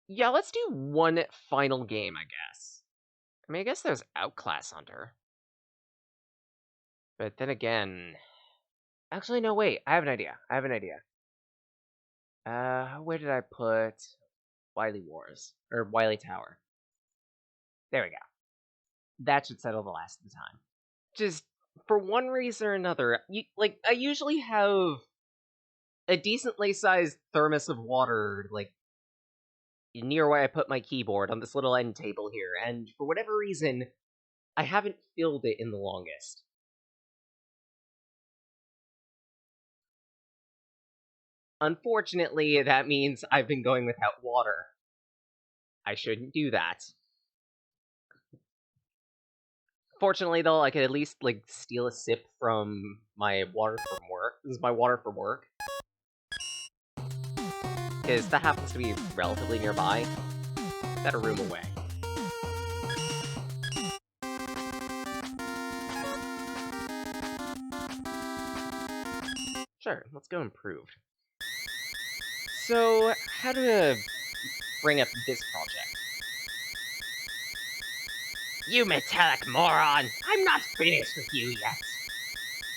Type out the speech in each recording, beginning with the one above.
Yeah, let's do one final game, I guess. I mean, I guess there's Outclass Hunter. But then again... Actually, no, wait. I have an idea. Where did I put Wily Wars? Or Wily Tower. There we go. That should settle the last of the time. Just, for one reason or another, I usually have a decently sized thermos of water, near where I put my keyboard on this little end table here, and for whatever reason, I haven't filled it in the longest. Unfortunately, that means I've been going without water. I shouldn't do that. Fortunately, though, I could at least, steal a sip from my water from work. This is my water from work. Because that happens to be relatively nearby. About a room away. Sure, let's go improved. So, how to bring up this project? You metallic moron! I'm not finished with you yet.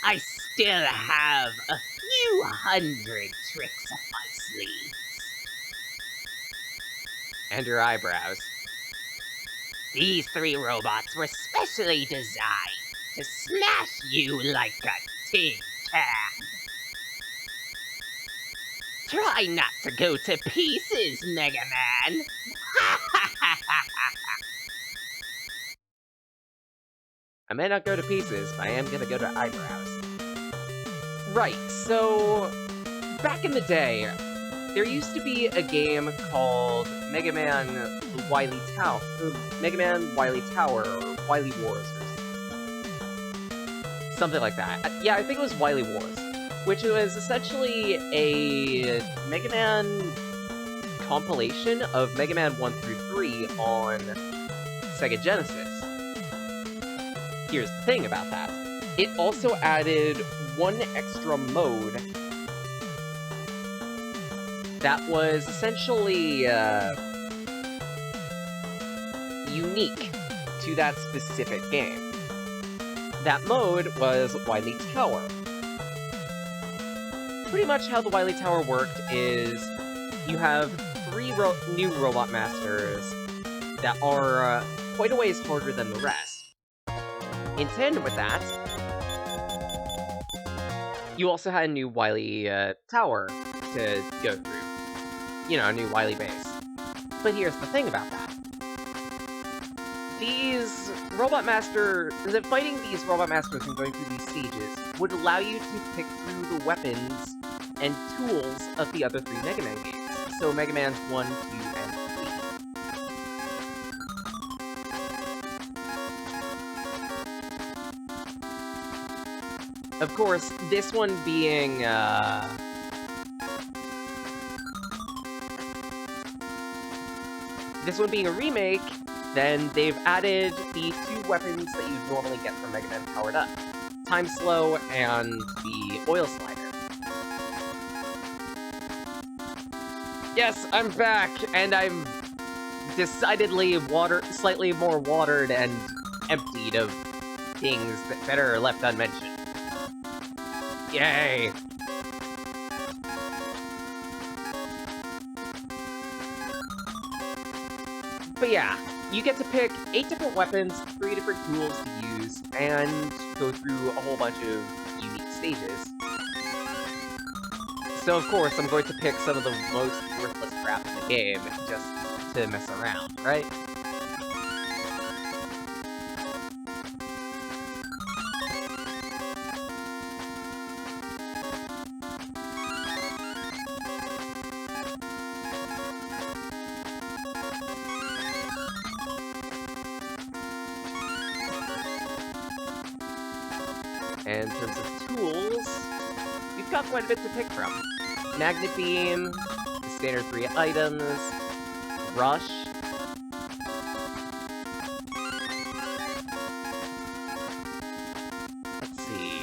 I still have a few hundred tricks up my sleeves. And your eyebrows. These 3 robots were specially designed to smash you like a tin can. Try not to go to pieces, Mega Man. I may not go to pieces, but I am gonna go to eyebrows. Right, so... Back in the day, there used to be a game called Mega Man Wily Tower, or Wily Tower, or Wily Wars, or something like that. Yeah, I think it was Wily Wars, which was essentially a Mega Man compilation of Mega Man 1 through 3 on Sega Genesis. Here's the thing about that. It also added one extra mode that was essentially unique to that specific game. That mode was Wily Tower. Pretty much how the Wily Tower worked is you have 3 new Robot Masters that are quite a ways harder than the rest. In tandem with that, you also had a new Wily Tower to go through. You know, a new Wily base. But here's the thing about that. These Robot Masters, fighting these Robot Masters and going through these stages would allow you to pick through the weapons and tools of the other 3 Mega Man games. So Mega Man 1, 2, and 3. Of course, this one being, this one being a remake, then they've added the 2 weapons that you'd normally get from Mega Man powered up. Time Slow and the Oil Slider. Yes, I'm back, and I'm decidedly slightly more watered and emptied of things that better left unmentioned. Yay! But yeah, you get to pick 8 different weapons, 3 different tools to use, and go through a whole bunch of unique stages. So of course, I'm going to pick some of the most worthless crap in the game, just to mess around, right? And in terms of tools, you've got quite a bit to pick from. Magnet Beam, the standard 3 items, Rush, let's see,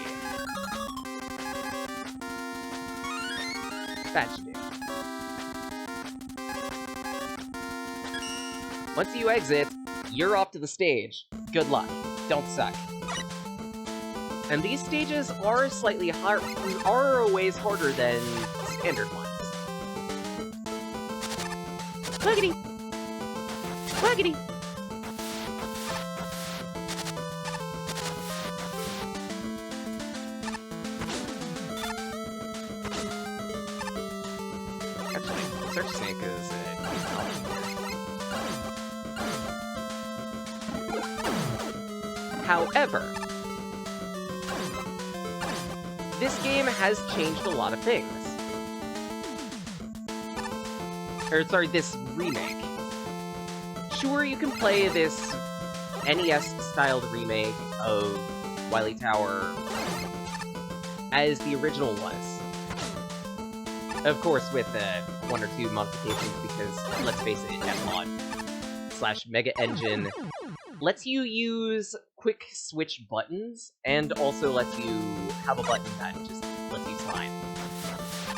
Batch Day. Once you exit, you're off to the stage. Good luck. Don't suck. And these stages are slightly hard, are a ways harder than standard ones. Pluggity! Pluggity! Actually, search sync is However, this game has changed a lot of things. Or, sorry, this remake. Sure, you can play this NES-styled remake of Wily Tower as the original was. Of course, with one or two modifications, because, let's face it, Fmod/Mega Engine lets you use quick switch buttons, and also lets you have a button that just lets you slide.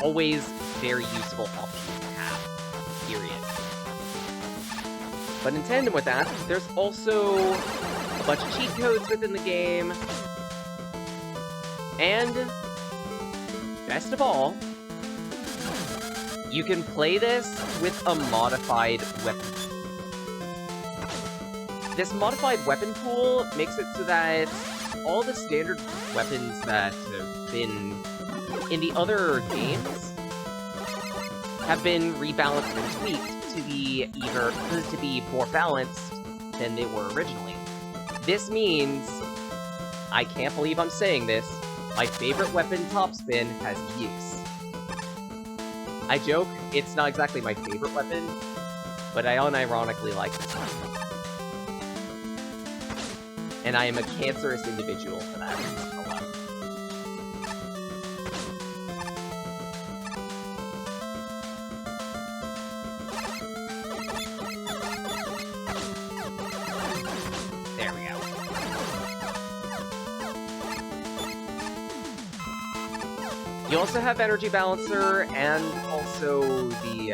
Always very useful option to have, period. But in tandem with that, there's also a bunch of cheat codes within the game, and best of all, you can play this with a modified weapon. This modified weapon pool makes it so that all the standard weapons that have been in the other games have been rebalanced and tweaked to be more balanced than they were originally. This means, I can't believe I'm saying this, my favorite weapon, Topspin, has use. I joke, it's not exactly my favorite weapon, but I unironically like this one. And I am a cancerous individual for that reason alone. There we go. You also have Energy Balancer, and also the,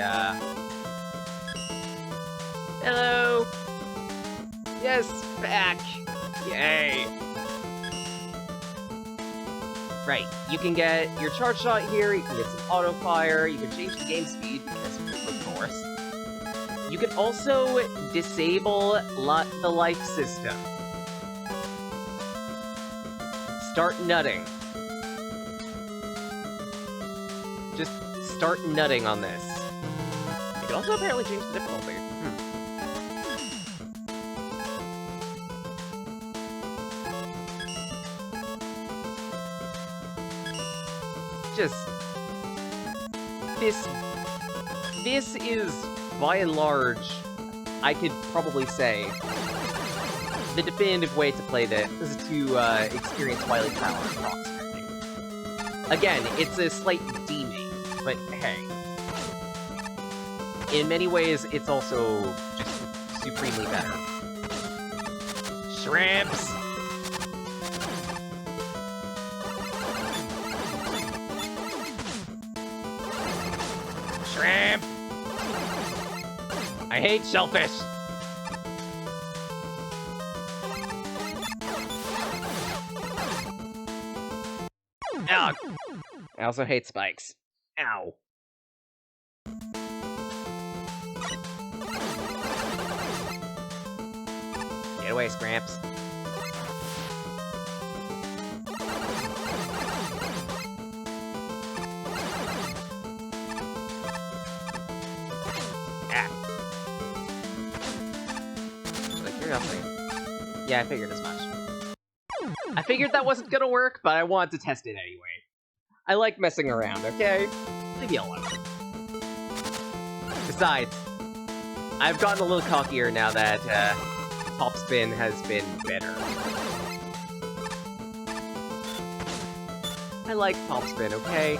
Hello! Yes, back! Yay! Right, you can get your charge shot here, you can get some auto fire, you can change the game speed, because of course. You can also disable the life system. Start nutting. Just start nutting on this. You can also apparently change the difficulty. Just... This is, by and large, I could probably say, the definitive way to play this is to experience Wily Tower approximately. Again, it's a slight demake, but hey. In many ways, it's also just supremely better. Shrimps! Shrimp! I hate shellfish! Ow! I also hate spikes. Ow. Get away, Scramps. Yeah, I figured as much. I figured that wasn't gonna work, but I wanted to test it anyway. I like messing around, okay? Leave me alone. Besides, I've gotten a little cockier now that Topspin has been better. I like Topspin, okay?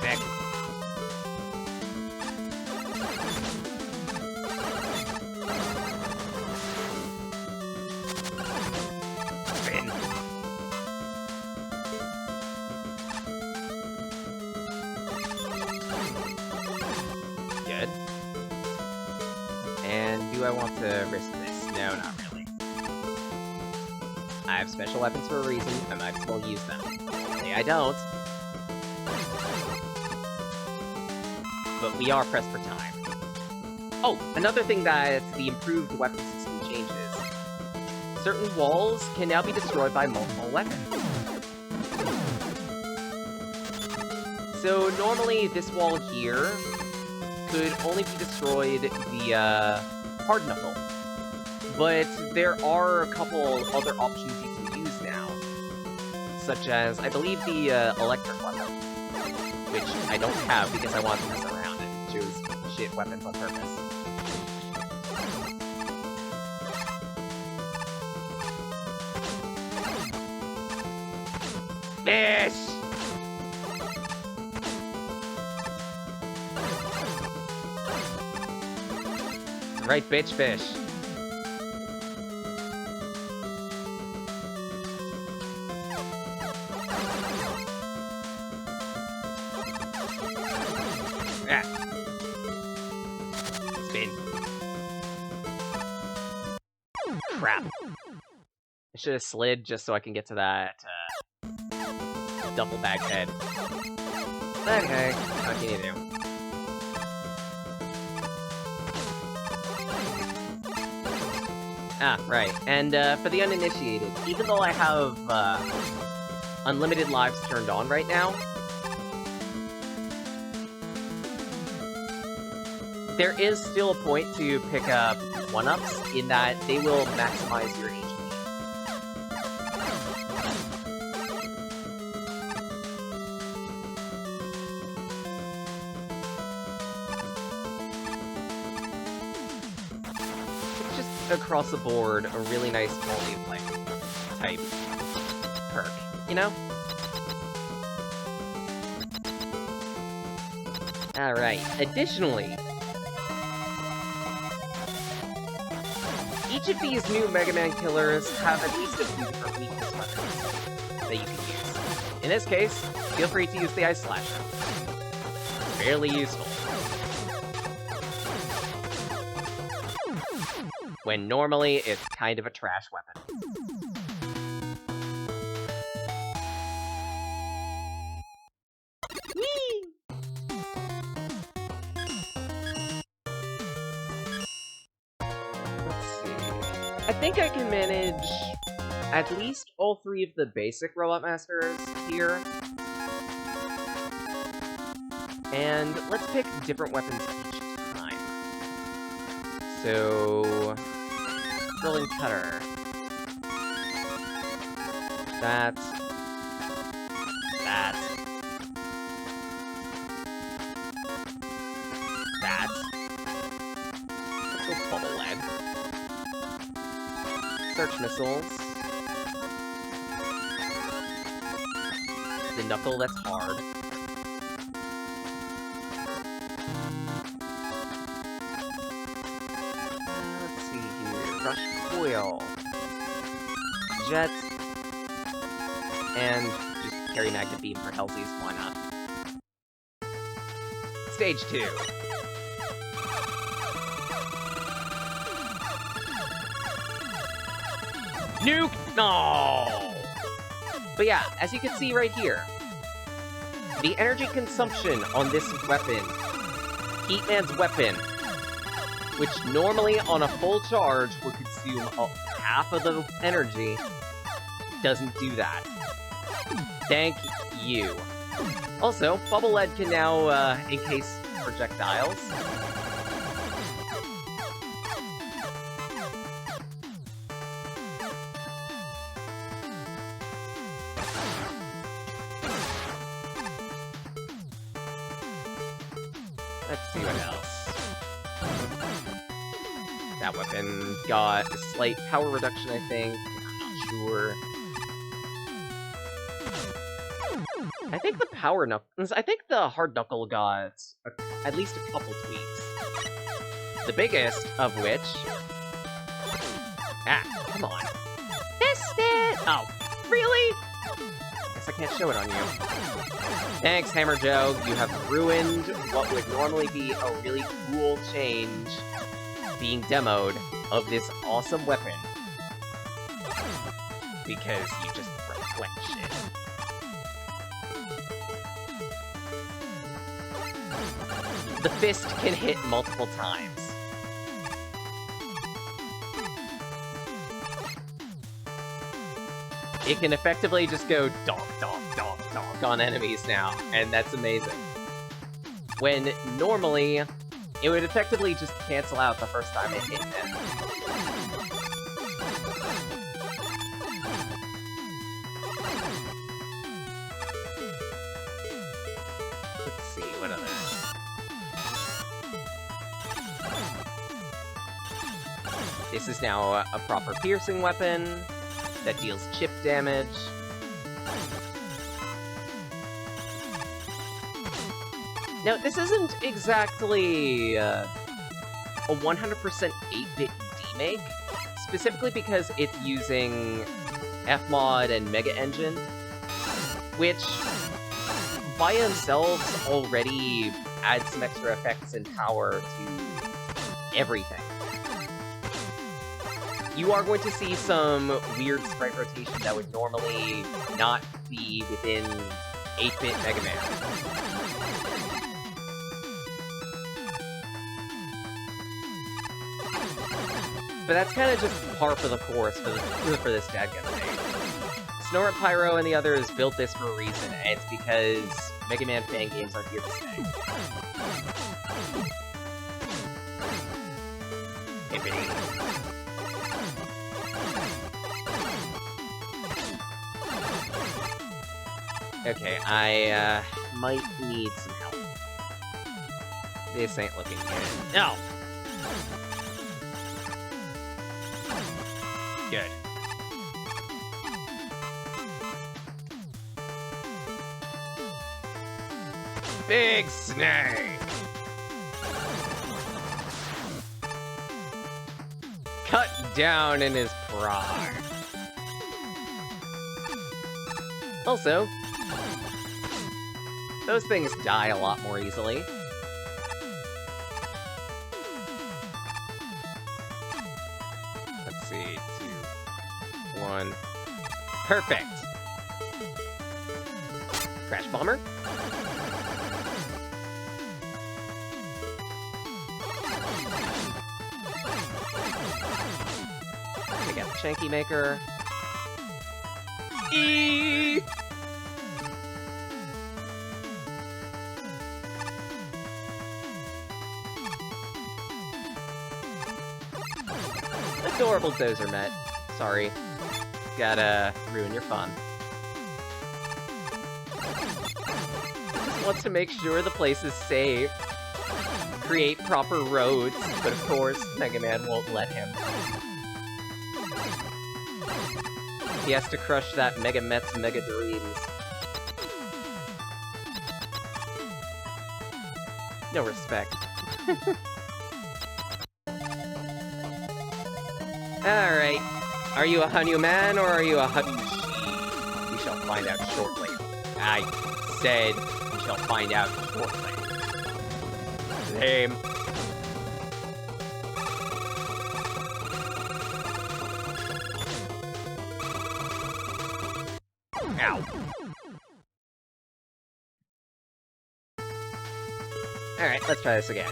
Sick. And do I want to risk this? No, not really. I have special weapons for a reason, I might as well use them. Say I don't. But we are pressed for time. Oh, another thing that the improved weapon system changes. Certain walls can now be destroyed by multiple weapons. So normally this wall here could only be destroyed via hard knuckle. But there are a couple other options you can use now. Such as, I believe, the electric weapon. Which I don't have because I want to mess around and choose shit weapons on purpose. Fish! Right, bitch, fish. Ah. Spin. Crap. I should have slid just so I can get to that, duffel bag head. Okay, what can you do? Ah, right. And for the uninitiated, even though I have unlimited lives turned on right now, there is still a point to pick up 1-ups in that they will maximize your HP. Across the board, a really nice quality of life type perk, you know? Alright, additionally, each of these new Mega Man killers have at least a few different weakness weapons that you can use. In this case, feel free to use the Ice Slasher. Fairly useful. When normally it's kind of a trash weapon. Whee! Let's see. I think I can manage at least all 3 of the basic Robot Masters here. And let's pick different weapons each time. So... Rolling Cutter. That. That. That. Let's go Bubble Lead. Search Missiles. The Knuckle, that's hard. Rush Coil, Jet, and just carry Magnet Beam for Hellsies, why not? Stage 2. Nuke! No! But yeah, as you can see right here, the energy consumption on this weapon, Heatman's weapon, which normally on a full charge would consume half of the energy, doesn't do that. Thank you. Also, Bubble Lead can now encase projectiles. Let's see what else. That weapon got a slight power reduction, I think. I'm not sure. I think the power knuckle... I think the hard knuckle got at least a couple tweaks. The biggest of which... Ah, come on. Missed it! Oh, really? Guess I can't show it on you. Thanks, Hammer Joe. You have ruined what would normally be a really cool change being demoed of this awesome weapon. Because you just reflect shit. The fist can hit multiple times. It can effectively just go donk, donk, donk, donk on enemies now, and that's amazing. When normally, it would effectively just cancel out the first time it hit them. Let's see, what other... This is now a proper piercing weapon that deals chip damage. Now, this isn't exactly a 100% 8-bit demake, specifically because it's using Fmod and Mega Engine, which by themselves already add some extra effects and power to everything. You are going to see some weird sprite rotation that would normally not be within 8-bit Mega Man. But that's kind of just par for the course for this dadgum thing. SnoruntPyro and the others built this for a reason, and it's because Mega Man fan games are here to stay. Okay, I might need some help. This ain't looking good. No! Good. Big snake! Cut down in his prime. Also, those things die a lot more easily. Let's see, 2, 1. Perfect! Crash Bomber. Take out the Shanky Maker. Eee! Adorable Dozer Met. Sorry. Gotta ruin your fun. Just wants to make sure the place is safe. Create proper roads, but of course, Mega Man won't let him. He has to crush that Megamet's Mega Dreams. No respect. Alright. Are you a Hanuman or are you a Hanushi? We shall find out shortly. I said we shall find out shortly. Lame. Ow. Alright, let's try this again.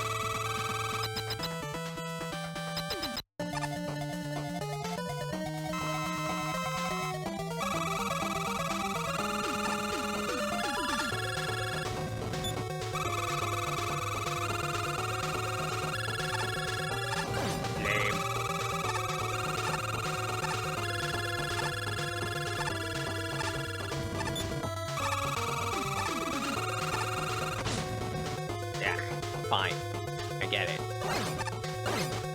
Fine. I get it.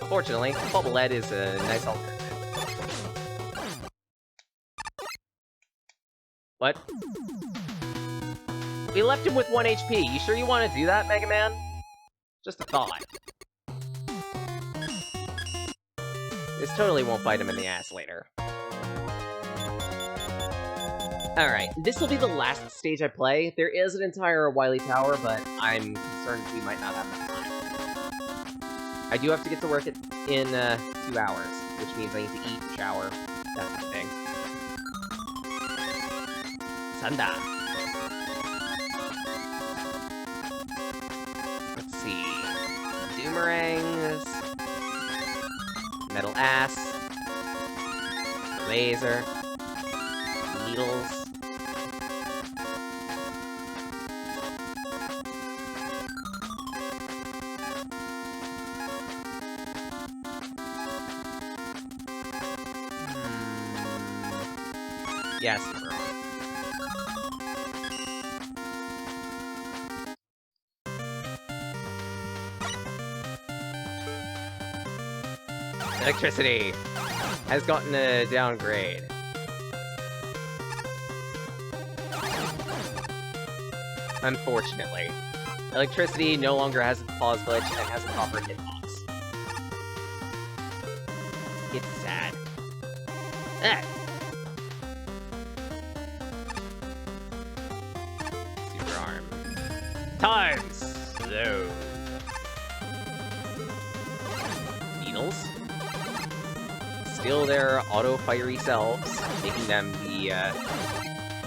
Unfortunately, Bubble Lead is a nice alternative. What? We left him with 1 HP. You sure you want to do that, Mega Man? Just a thought. This totally won't bite him in the ass later. Alright, this will be the last stage I play. There is an entire Wily Tower, but I'm concerned we might not have enough time. I do have to get to work in 2 hours, which means I need to eat, shower, that kind of thing. Sanda. Let's see. Doomerangs. Metal ass. Laser. Needles. Yes, we're on. Electricity has gotten a downgrade. Unfortunately. Electricity no longer has a pause glitch and has a proper hitbox. It's sad. Ah. Super arm. Time slow. Needles. Still their auto-fiery selves, making them the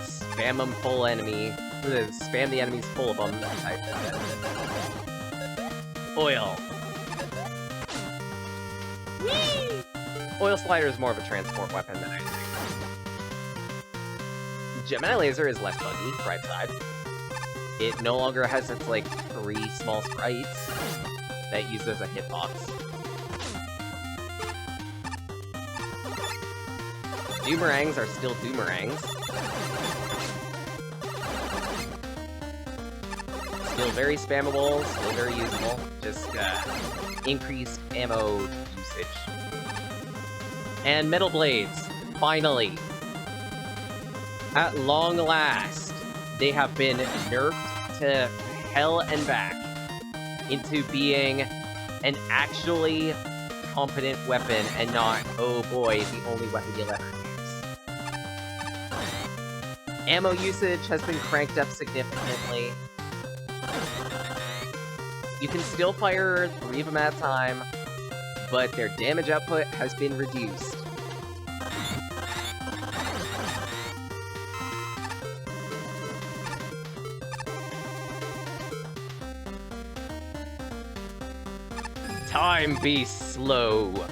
spam them full enemy, spam the enemies full of them type. Oil. Whee! Oil Slider is more of a transport weapon than I think. Gemini Laser is less buggy, bright side. It no longer has its, like, 3 small sprites that use as a hitbox. Doomerangs are still Doomerangs. Still very spammable, still very usable. Just, increased ammo usage. And Metal Blades, finally. At long last, they have been nerfed to hell and back into being an actually competent weapon and not, oh boy, the only weapon you'll ever use. Ammo usage has been cranked up significantly. You can still fire 3 of them at a time, but their damage output has been reduced. Time be slow.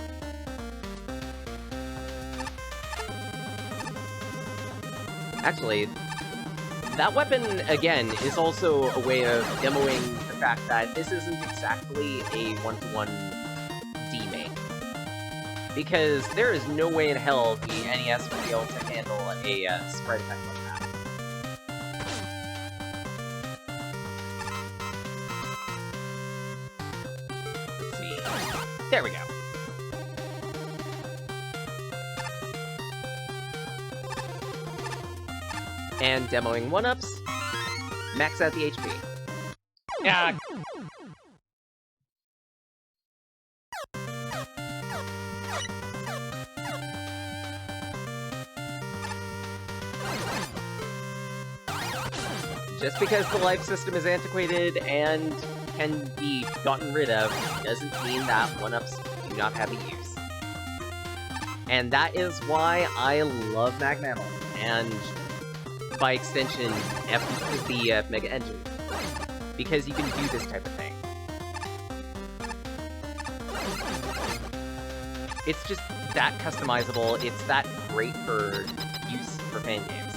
Actually, that weapon, again, is also a way of demoing the fact that this isn't exactly a one-to-one demake. Because there is no way in hell the NES would be able to handle a sprite effect like that. Let's see. There we go. And demoing 1-ups, max out the HP. Yeah. Just because the life system is antiquated and can be gotten rid of doesn't mean that 1-ups do not have a use. And that is why I love Meddle, and by extension, the Mega Engine. Because you can do this type of thing. It's just that customizable, it's that great for use for fan games.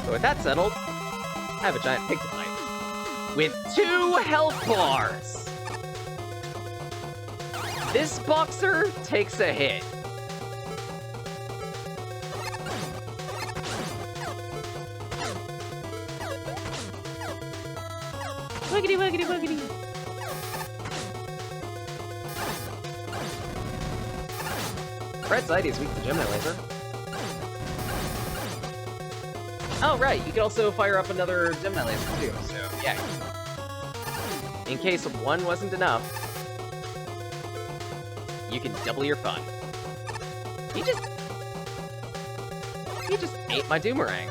So with that settled, I have a giant pig to fight. With 2 health bars! This boxer takes a hit. Wiggity, wiggity, wiggity. Bright side, he's weak to Gemini Laser. Oh, right, you can also fire up another Gemini Laser, too, so, yeah. In case 1 wasn't enough, you can double your fun. He just ate my Doomerang.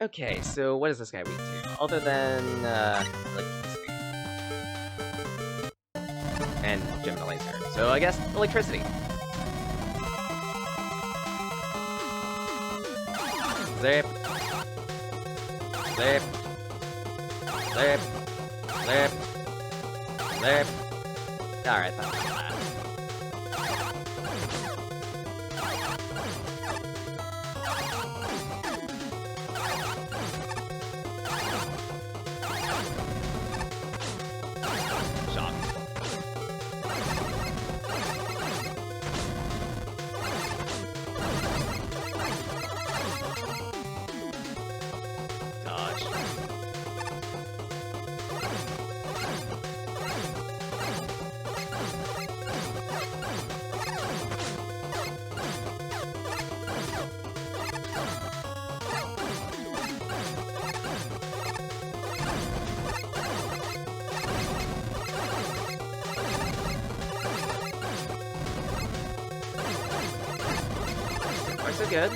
Okay, so what is this guy weak to? Other than, electricity. And Gemini laser. So I guess electricity. Zip. Zip. Zip. Zip. Zip. Alright, that's not bad. Shock. Dodge. So good.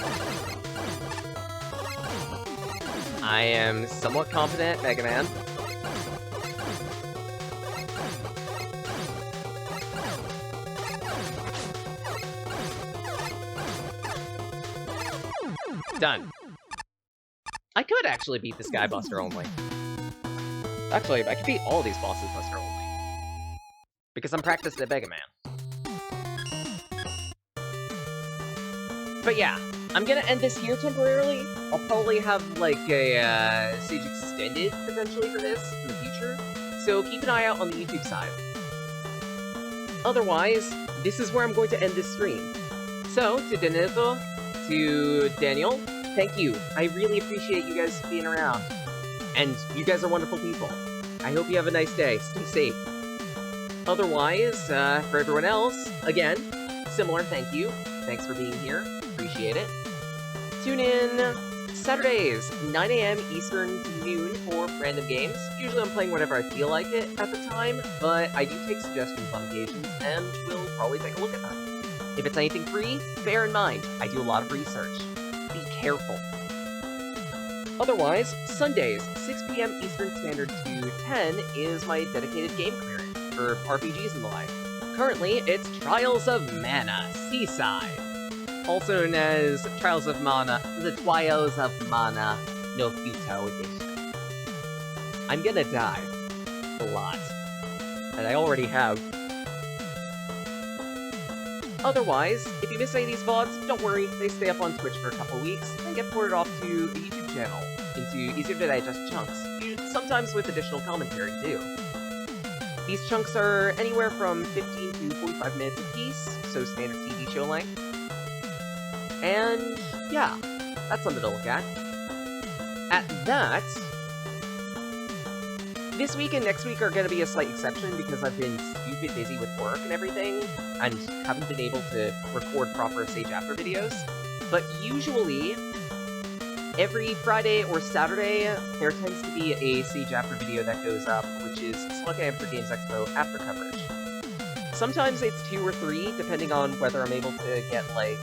I am somewhat confident, Mega Man. Done. I could actually beat this guy Buster only. Actually, I could beat all these bosses Buster only. Because I'm practiced at Mega Man. But yeah, I'm gonna end this here temporarily. I'll probably have, like, a stage extended, potentially, for this in the future. So keep an eye out on the YouTube side. Otherwise, this is where I'm going to end this stream. So, to Deneto, to Daniel, thank you. I really appreciate you guys being around. And you guys are wonderful people. I hope you have a nice day. Stay safe. Otherwise, for everyone else, again, similar thank you. Thanks for being here. Appreciate it. Tune in Saturdays, 9 AM Eastern to noon for random games. Usually I'm playing whatever I feel like it at the time, but I do take suggestions on occasions, and we'll probably take a look at them. If it's anything free, bear in mind, I do a lot of research. Be careful. Otherwise, Sundays, 6 PM Eastern Standard to 10 is my dedicated game clearing for RPGs and the like. Currently, it's Trials of Mana Seaside. Also known as Trials of Mana, the Trials of Mana no Futo edition. I'm gonna die. A lot. And I already have. Otherwise, if you miss any of these VODs, don't worry, they stay up on Twitch for a couple weeks, and get ported off to the YouTube channel, into easier to digest chunks, sometimes with additional commentary too. These chunks are anywhere from 15 to 45 minutes apiece, so standard TV show length. And yeah, that's something to look at. At that, this week and next week are going to be a slight exception because I've been stupid busy with work and everything, and haven't been able to record proper Sage After videos. But usually, every Friday or Saturday, there tends to be a Sage After video that goes up, which is Slug After Games Expo after coverage. Sometimes it's 2 or 3, depending on whether I'm able to get, like,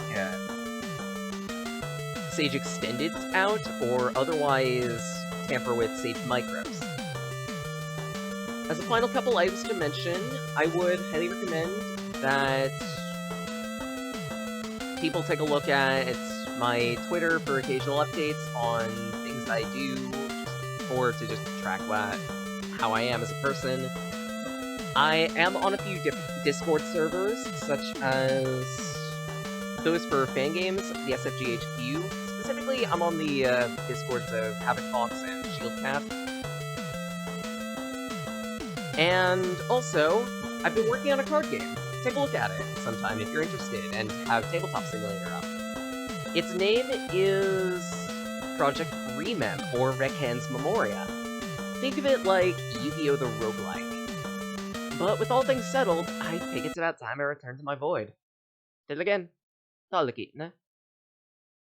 Sage Extended out, or otherwise tamper with Sage Micros. As a final couple items to mention, I would highly recommend that people take a look at my Twitter for occasional updates on things I do, to just track how I am as a person. I am on a few Discord servers, such as those for fan games, the SFGHQ. Specifically, I'm on the Discords of Havoc Fox and Shieldcast. And also, I've been working on a card game. Take a look at it sometime if you're interested, and have Tabletop Simulator up. Its name is Project Remem, or Rekhan's Memoria. Think of it like Yu-Gi-Oh! The Roguelike. But with all things settled, I think it's about time I return to my void. Till again, talikit na.